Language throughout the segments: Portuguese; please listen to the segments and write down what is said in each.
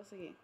Posso seguir?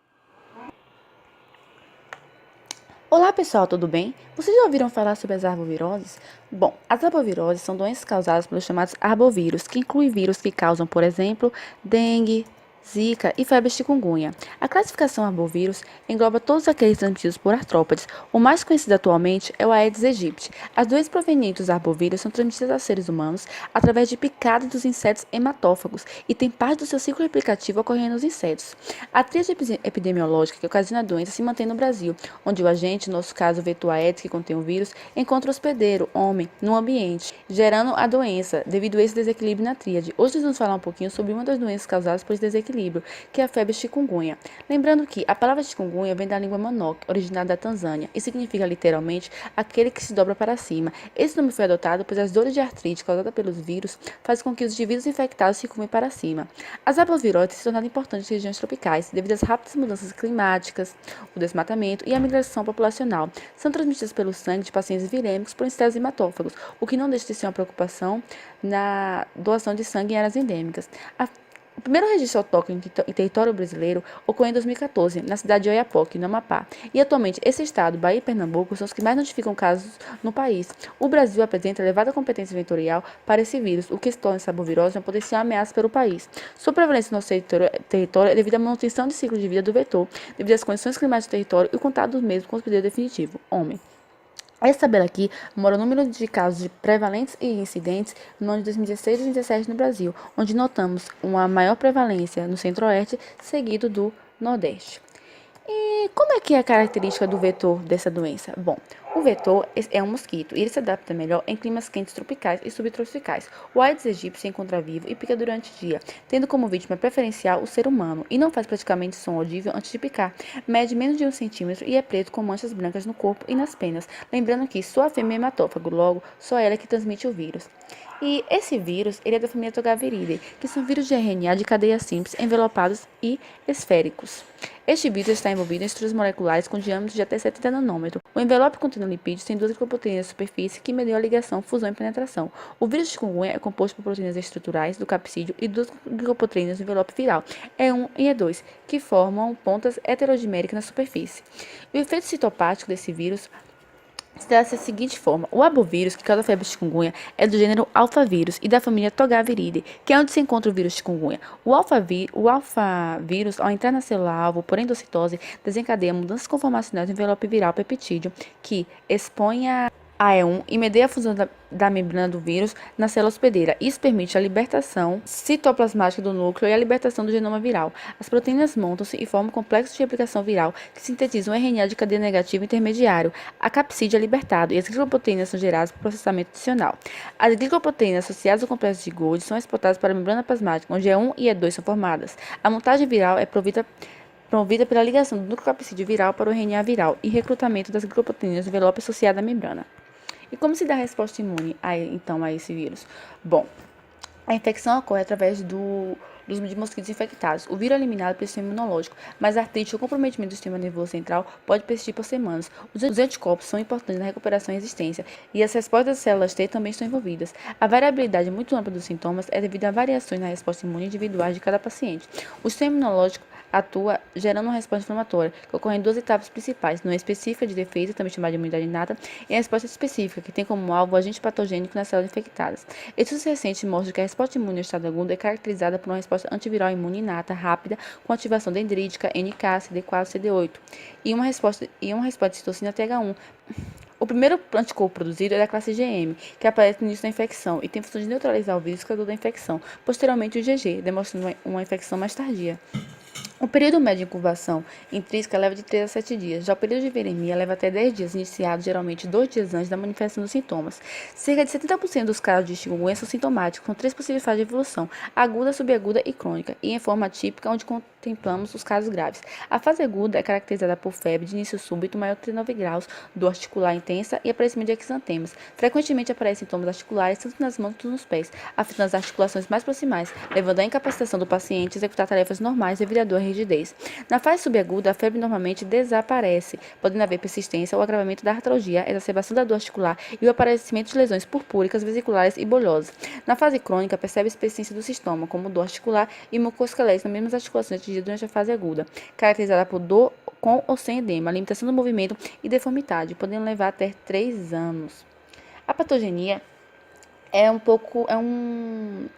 Olá pessoal, tudo bem? Vocês já ouviram falar sobre as arboviroses? Bom, as arboviroses são doenças causadas pelos chamados arbovírus, que incluem vírus que causam, por exemplo, dengue, zika e febre chikungunya. A classificação arbovírus engloba todos aqueles transmitidos por artrópodes. O mais conhecido atualmente é o Aedes aegypti. As doenças provenientes dos arbovírus são transmitidas aos seres humanos através de picadas dos insetos hematófagos e tem parte do seu ciclo replicativo ocorrendo nos insetos. A tríade epidemiológica que ocasiona a doença se mantém no Brasil, onde o agente, no nosso caso o vetor Aedes, que contém o vírus, encontra o hospedeiro, homem, no ambiente, gerando a doença devido a esse desequilíbrio na tríade. Hoje nós vamos falar um pouquinho sobre uma das doenças causadas por esse desequilíbrio, que é a febre chikungunya. Lembrando que a palavra chikungunya vem da língua Manok, originada da Tanzânia, e significa literalmente aquele que se dobra para cima. Esse nome foi adotado pois as dores de artrite causadas pelos vírus fazem com que os indivíduos infectados se curvem para cima. As arboviroses se tornaram importantes em regiões tropicais devido às rápidas mudanças climáticas, o desmatamento e a migração populacional. São transmitidas pelo sangue de pacientes virêmicos por insetos hematófagos, o que não deixa de ser uma preocupação na doação de sangue em áreas endêmicas. O primeiro registro autóctone em território brasileiro ocorreu em 2014, na cidade de Oiapoque, no Amapá. E atualmente, esse estado, Bahia e Pernambuco, são os que mais notificam casos no país. O Brasil apresenta elevada competência vetorial para esse vírus, o que torna essa arbovirose uma potencial ameaça para o país. Sua prevalência no nosso território é devido à manutenção de ciclo de vida do vetor, devido às condições climáticas do território e o contato dos mesmos com o hospedeiro definitivo, homem. Essa tabela aqui mostra o número de casos de prevalentes e incidentes no ano de 2016 e 2017 no Brasil, onde notamos uma maior prevalência no Centro-Oeste, seguido do Nordeste. E como é que é a característica do vetor dessa doença? Bom, o vetor é um mosquito e ele se adapta melhor em climas quentes tropicais e subtropicais. O Aedes aegypti se encontra vivo e pica durante o dia, tendo como vítima preferencial o ser humano e não faz praticamente som audível antes de picar. Mede menos de 1 centímetro e é preto com manchas brancas no corpo e nas penas. Lembrando que só a fêmea é hematófago, logo só ela é que transmite o vírus. E esse vírus, ele é da família Togaviridae, que são vírus de RNA de cadeia simples, envelopados e esféricos. Este vírus está envolvido em estruturas moleculares com diâmetros de até 70 nanômetros. O envelope contendo lipídios tem duas glicoproteínas de superfície que mediam a ligação, fusão e penetração. O vírus de chikungunya é composto por proteínas estruturais do capsídeo e duas glicoproteínas do envelope viral, E1 e E2, que formam pontas heterodiméricas na superfície. O efeito citopático desse vírus se dá da seguinte forma: o arbovírus, que causa febre chikungunya, é do gênero alfavírus e da família Togaviridae, que é onde se encontra o vírus chikungunya. O alfavírus, ao entrar na célula-alvo por endocitose, desencadeia mudanças conformacionais no envelope viral peptídeo, que expõe a E1 e medeia a fusão da membrana do vírus na célula hospedeira. Isso permite a libertação citoplasmática do núcleo e a libertação do genoma viral. As proteínas montam-se e formam complexos de replicação viral que sintetizam um RNA de cadeia negativa intermediário. A capsídeo é libertado e as glicoproteínas são geradas por processamento adicional. As glicoproteínas associadas ao complexo de Golgi são exportadas para a membrana plasmática, onde E1 e E2 são formadas. A montagem viral é promovida pela ligação do núcleo capsídeo viral para o RNA viral e recrutamento das glicoproteínas do envelope associado à membrana. E como se dá a resposta imune a esse vírus? Bom, a infecção ocorre através de mosquitos infectados. O vírus é eliminado pelo sistema imunológico, mas a artrite ou comprometimento do sistema nervoso central pode persistir por semanas. Os anticorpos são importantes na recuperação e resistência, e as respostas das células T também estão envolvidas. A variabilidade muito ampla dos sintomas é devido a variações na resposta imune individuais de cada paciente. O sistema imunológico atua gerando uma resposta inflamatória, que ocorre em duas etapas principais: uma específica de defesa, também chamada de imunidade inata, e a resposta específica, que tem como alvo o agente patogênico nas células infectadas. Estudos recentes mostram que a resposta imune no estado agudo é caracterizada por uma resposta antiviral imune inata rápida, com ativação dendrítica, NK, CD4, CD8, e uma resposta de citocina TH1. O primeiro anticorpo produzido é da classe IgM, que aparece no início da infecção e tem função de neutralizar o vírus causador da infecção. Posteriormente, o IgG, demonstrando uma infecção mais tardia. O período médio de incubação intrínseca leva de 3 a 7 dias, já o período de viremia leva até 10 dias, iniciado geralmente 2 dias antes da manifestação dos sintomas. Cerca de 70% dos casos de chikungunya são sintomáticos, com 3 possíveis fases de evolução: aguda, subaguda e crônica, e em forma atípica, onde contemplamos os casos graves. A fase aguda é caracterizada por febre de início súbito maior de 39 graus, dor articular intensa e aparecimento de exantemas. Frequentemente aparecem sintomas articulares tanto nas mãos quanto nos pés, afetando as articulações mais proximais, levando à incapacitação do paciente a executar tarefas normais devido à dor rigidez. Na fase subaguda, a febre normalmente desaparece, podendo haver persistência ou agravamento da artralgia, exacerbação da dor articular e o aparecimento de lesões purpúricas, vesiculares e bolhosas. Na fase crônica, percebe-se persistência do sintoma, como dor articular e mucoesquelética nas mesmas articulações atingidas durante a fase aguda, caracterizada por dor com ou sem edema, limitação do movimento e deformidade, podendo levar até 3 anos. A patogenia é um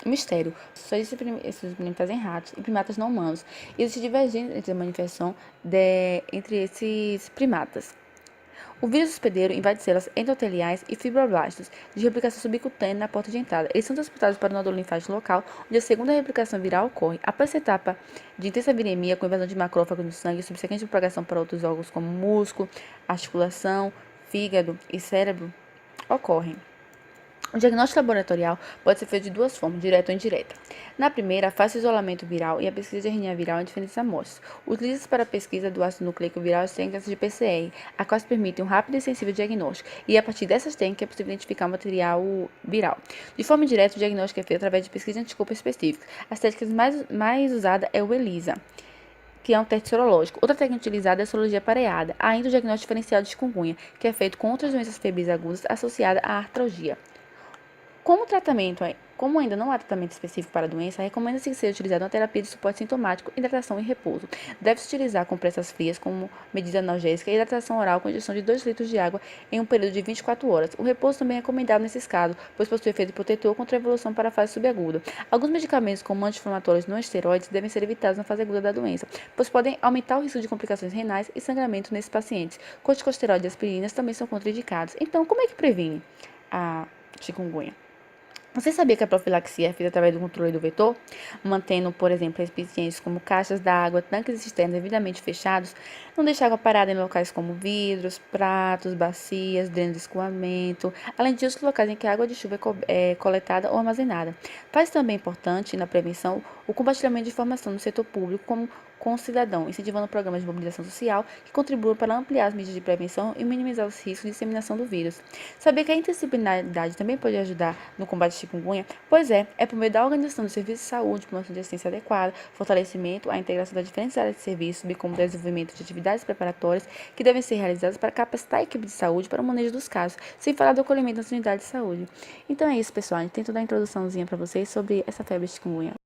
mistério. Só existem esses experimentais em ratos e primatas não humanos. Existe divergência entre a manifestação entre esses primatas. O vírus hospedeiro invade células endoteliais e fibroblastos de replicação subcutânea na porta de entrada. Eles são transportados para o nódulo linfático local, onde a segunda replicação viral ocorre. Após essa etapa de intensa viremia, com invasão de macrófagos no sangue e subsequente propagação para outros órgãos como músculo, articulação, fígado e cérebro, ocorrem. O diagnóstico laboratorial pode ser feito de duas formas, direta ou indireta. Na primeira, faça o isolamento viral e a pesquisa de RNA viral em diferentes amostras. Utiliza-se para a pesquisa do ácido nucleico viral as técnicas de PCR, a quais permitem um rápido e sensível diagnóstico, e a partir dessas técnicas é possível identificar o material viral. De forma indireta, o diagnóstico é feito através de pesquisa de anticorpos específicos. As técnicas mais usadas é o ELISA, que é um teste sorológico. Outra técnica utilizada é a sorologia pareada, ainda o diagnóstico diferencial de chikungunya, que é feito com outras doenças febris agudas associadas à artralgia. Como ainda não há tratamento específico para a doença, recomenda-se que seja utilizada uma terapia de suporte sintomático, hidratação e repouso. Deve-se utilizar compressas frias como medida analgésica e hidratação oral com injeção de 2 litros de água em um período de 24 horas. O repouso também é recomendado nesses casos, pois possui efeito protetor contra a evolução para a fase subaguda. Alguns medicamentos, como anti-inflamatórios não esteroides, devem ser evitados na fase aguda da doença, pois podem aumentar o risco de complicações renais e sangramento nesses pacientes. Corticosteroides e aspirinas também são contraindicados. Então, como é que previne a chikungunya? Você sabia que a profilaxia é feita através do controle do vetor? Mantendo, por exemplo, recipientes como caixas d'água, tanques e cisternas devidamente fechados, não deixar água parada em locais como vidros, pratos, bacias, drenos de escoamento, além de outros locais em que a água de chuva é coletada ou armazenada. Faz também importante, na prevenção, o compartilhamento de informação no setor público com o cidadão, incentivando programas de mobilização social que contribuam para ampliar as medidas de prevenção e minimizar os riscos de disseminação do vírus. Saber que a interdisciplinaridade também pode ajudar no combate à chikungunya? Pois é por meio da organização dos serviços de saúde, promoção de assistência adequada, fortalecimento, a integração das diferentes áreas de serviço, bem como o desenvolvimento de atividades preparatórias que devem ser realizadas para capacitar a equipe de saúde para o manejo dos casos, sem falar do acolhimento das unidades de saúde. Então é isso, pessoal. A gente tenta dar uma introduçãozinha para vocês sobre essa febre de chikungunya.